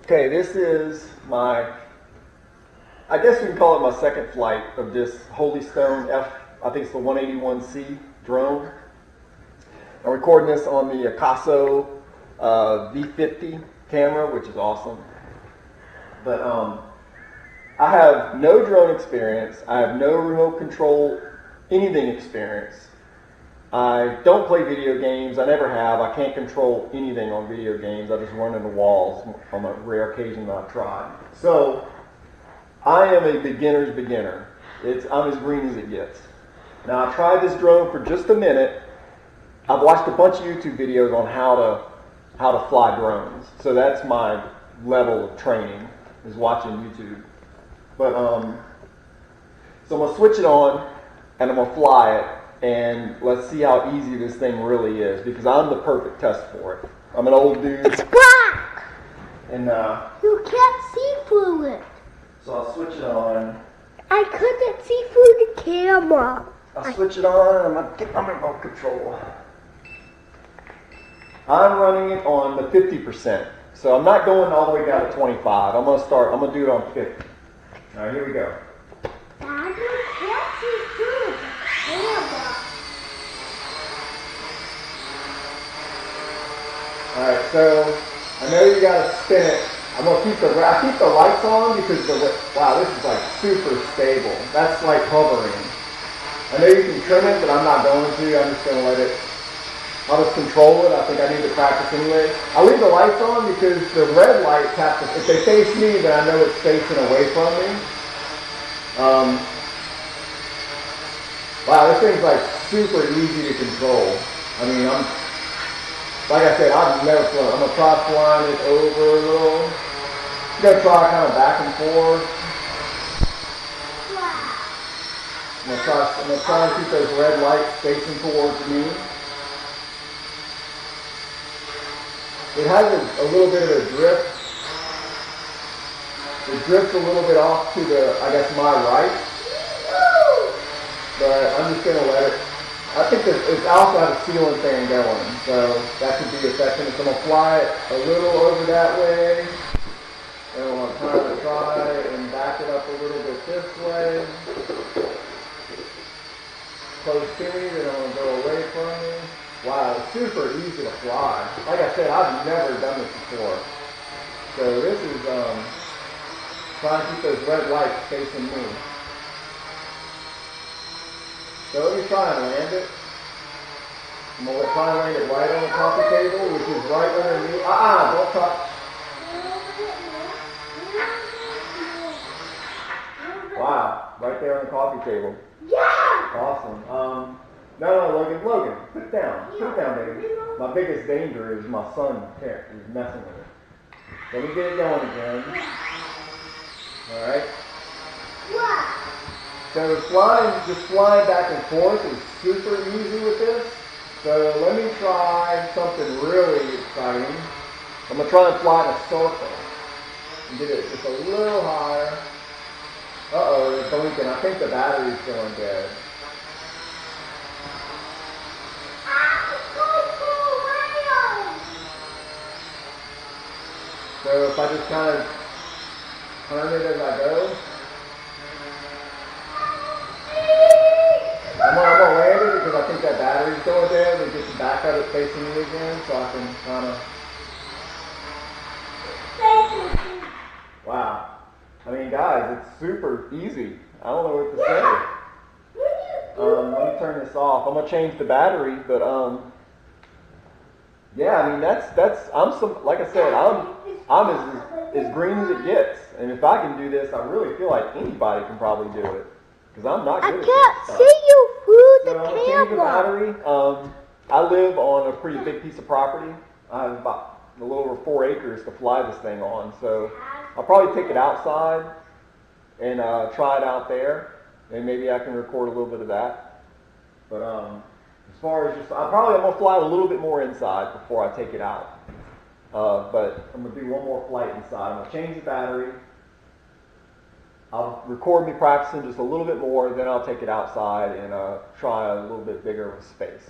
Okay, this is my, I guess we can call it my second flight of this Holy Stone I think it's the 181C drone. I'm recording this on the Picasso V50 camera, which is awesome. But I have no drone experience. I have no remote control anything experience. I don't play video games. I never have. I can't control anything on video games. I just run into walls on a rare occasion that I've tried. So I am a beginner's beginner. I'm as green as it gets. Now I tried this drone for just a minute. I've watched a bunch of YouTube videos on how to fly drones. So that's my level of training, is watching YouTube. But so I'm gonna switch it on and I'm gonna fly it. And let's see how easy this thing really is, because I'm the perfect test for it. I'm an old dude. It's black! And you can't see through it. So I'll switch it on. I couldn't see through the camera. I'll switch it on and I'm gonna get my remote control. I'm running it on the 50%. So I'm not going all the way down to 25. I'm gonna do it on 50. Alright, here we go. Dad, you can't see through the camera. Alright, so I know you gotta spin it. I keep the lights on because wow, this is like super stable. That's like hovering. I know you can trim it, but I'm not going to. I'm just gonna I'll just control it. I think I need to practice anyway. I leave the lights on because the red lights have to, if they face me, then I know it's facing away from me. Wow, this thing's like super easy to control. I mean, like I said, I've never flown. I'm gonna try flying it over a little. I'm gonna try kind of back and forth. I'm gonna try and keep those red lights facing towards me. It has a little bit of a drift. It drifts a little bit off to the, I guess, my right. But I'm just gonna let it. I think it also has a ceiling fan going, so that could be affecting it. So I'm going to fly it a little over that way, and I'm going to kind of try and back it up a little bit this way. Close to me, then I'm going to go away from me. Wow, it's super easy to fly. Like I said, I've never done this before. So this is trying to keep those red lights facing me. So let me try and land it. I'm going to try and land it right on the coffee table, which is right underneath. Don't touch. Wow, right there on the coffee table. Yeah! Awesome. No, Logan, put it down. Put it down, baby. My biggest danger is my son is messing with it. Let me get it going again. Alright. So just flying back and forth is super easy with this. So let me try something really exciting. I'm going to try and fly in a circle. And get it just a little higher. Uh-oh, it's blinking. I think the battery's going dead. So if I just kind of turn it as I go. I'm gonna land it because I think that battery's going dead. Then get the back of it facing me again, so I can kind of. Wow. I mean, guys, it's super easy. I don't know what to say. Let me turn this off. I'm gonna change the battery, but yeah. I mean, like I said, I'm as green as it gets. And if I can do this, I really feel like anybody can probably do it. Because I'm not good at this stuff. I can't see you through the camera. camera. The battery. I live on a pretty big piece of property. I have about a little over 4 acres to fly this thing on. So I'll probably take it outside and try it out there. And maybe I can record a little bit of that. But as far as I'm going to fly a little bit more inside before I take it out. But I'm going to do one more flight inside. I'm going to change the battery. I'll record me practicing just a little bit more, then I'll take it outside and try a little bit bigger of a space.